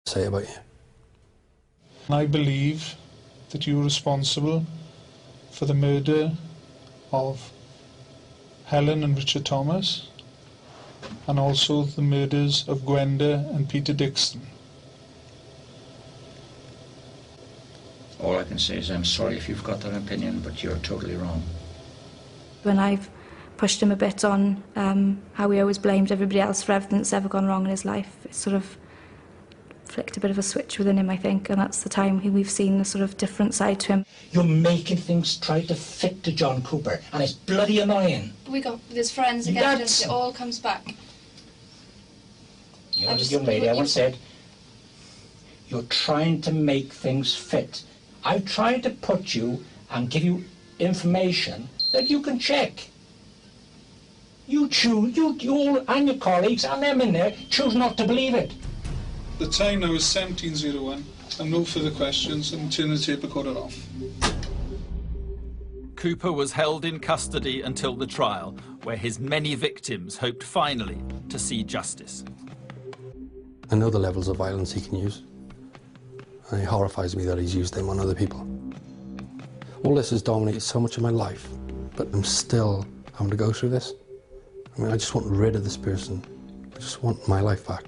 say about you. I believe that you're responsible for the murder of Helen and Richard Thomas, and also the murders of Gwenda and Peter Dixon. All I can say is I'm sorry if you've got that opinion, but you're totally wrong. When I've pushed him a bit on how he always blamed everybody else for everything that's ever gone wrong in his life, it sort of flicked a bit of a switch within him, I think, and that's the time we've seen a sort of different side to him. You're making things try to fit to John Cooper, and it's bloody annoying. We got this forensic evidence, it all comes back. You know, the young lady, I once said, you're trying to make things fit. I've tried to put you and give you information that you can check. You choose, you all, and your colleagues, and them in there, choose not to believe it. The time now is 17:01, and no further questions, and turn the tape recorder off. Cooper was held in custody until the trial, where his many victims hoped finally to see justice. I know the levels of violence he can use, and it horrifies me that he's used them on other people. All this has dominated so much of my life, but I'm still having to go through this. I mean, I just want rid of this person. I just want my life back.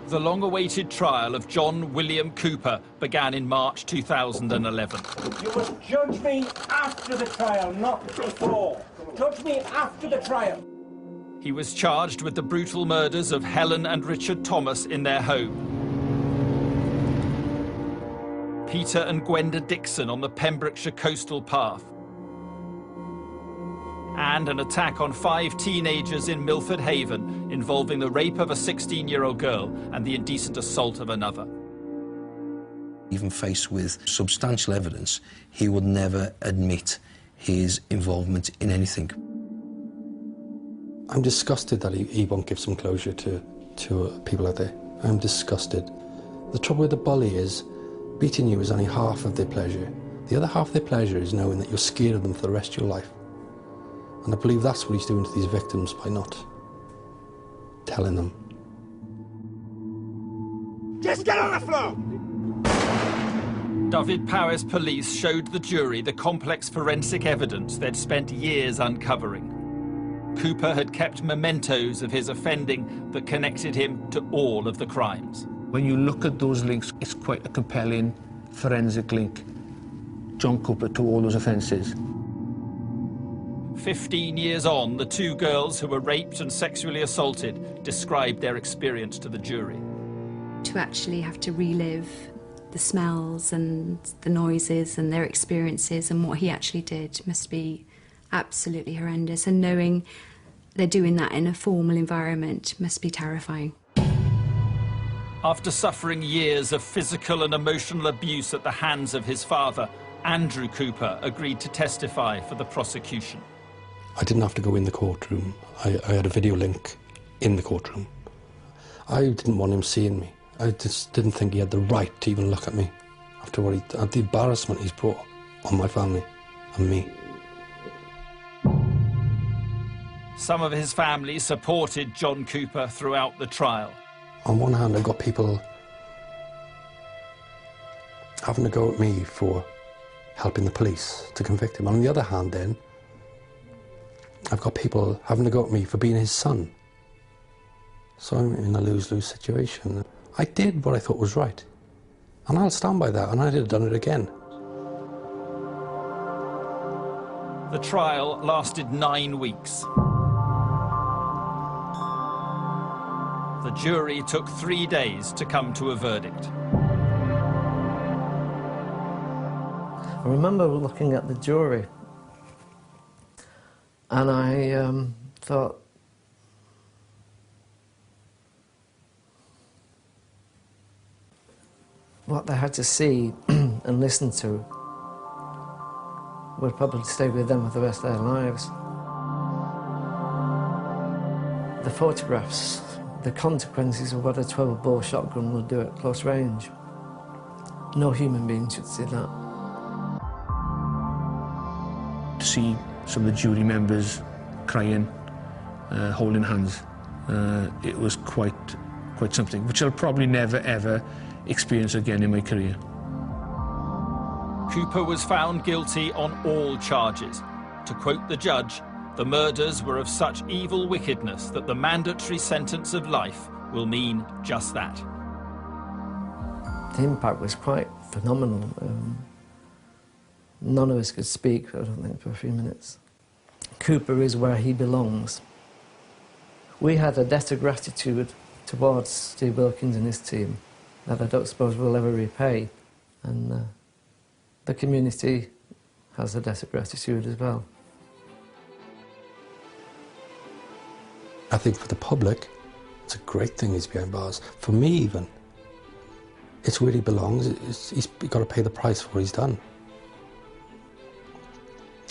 The long-awaited trial of John William Cooper began in March 2011. You must judge me after the trial, not before. Judge me after the trial. He was charged with the brutal murders of Helen and Richard Thomas in their home, Peter and Gwenda Dixon on the Pembrokeshire coastal path, and an attack on 5 teenagers in Milford Haven involving the rape of a 16-year-old girl and the indecent assault of another. Even faced with substantial evidence, he would never admit his involvement in anything. I'm disgusted that he won't give some closure to people out there. I'm disgusted. The trouble with the bully is, beating you is only half of their pleasure. The other half of their pleasure is knowing that you're scared of them for the rest of your life. And I believe that's what he's doing to these victims by not telling them. Just get on the floor! Dyfed-Powys police showed the jury the complex forensic evidence they'd spent years uncovering. Cooper had kept mementos of his offending that connected him to all of the crimes. When you look at those links, it's quite a compelling forensic link. John Cooper to all those offences. 15 years on, the 2 girls who were raped and sexually assaulted described their experience to the jury. To actually have to relive the smells and the noises and their experiences and what he actually did must be absolutely horrendous, and knowing they're doing that in a formal environment must be terrifying. After suffering years of physical and emotional abuse at the hands of his father, Andrew Cooper agreed to testify for the prosecution. I didn't have to go in the courtroom. I had a video link in the courtroom. I didn't want him seeing me. I just didn't think he had the right to even look at me after what the embarrassment he's brought on my family and me. Some of his family supported John Cooper throughout the trial. On one hand, I've got people having to go at me for helping the police to convict him. On the other hand, then, I've got people having to go at me for being his son. So I'm in a lose-lose situation. I did what I thought was right, and I'll stand by that, and I'd have done it again. The trial lasted 9 weeks. The jury took 3 days to come to a verdict. I remember looking at the jury, and I thought, what they had to see and listen to would probably stay with them for the rest of their lives. The photographs, the consequences of what a 12-bore shotgun will do at close range. No human being should see that. To see some of the jury members crying, holding hands, It was quite something, which I'll probably never ever experience again in my career. Cooper was found guilty on all charges. To quote the judge, the murders were of such evil wickedness that the mandatory sentence of life will mean just that. The impact was quite phenomenal. None of us could speak, I don't think, for a few minutes. Cooper is where he belongs. We had a debt of gratitude towards Steve Wilkins and his team that I don't suppose we'll ever repay. And the community has a debt of gratitude as well. I think for the public, it's a great thing he's behind bars. For me even, it's where he belongs. He's got to pay the price for what he's done.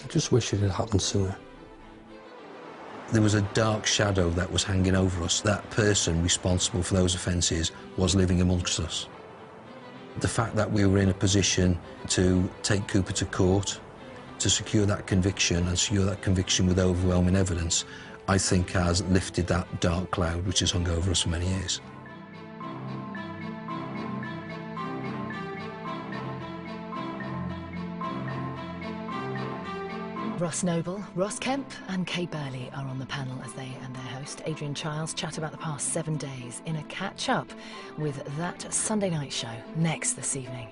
I just wish it had happened sooner. There was a dark shadow that was hanging over us. That person responsible for those offences was living amongst us. The fact that we were in a position to take Cooper to court, to secure that conviction and secure that conviction with overwhelming evidence, I think has lifted that dark cloud which has hung over us for many years. Ross Noble, Ross Kemp and Kay Burley are on the panel as they and their host, Adrian Childs, chat about the past 7 days in a catch-up with That Sunday Night Show next this evening.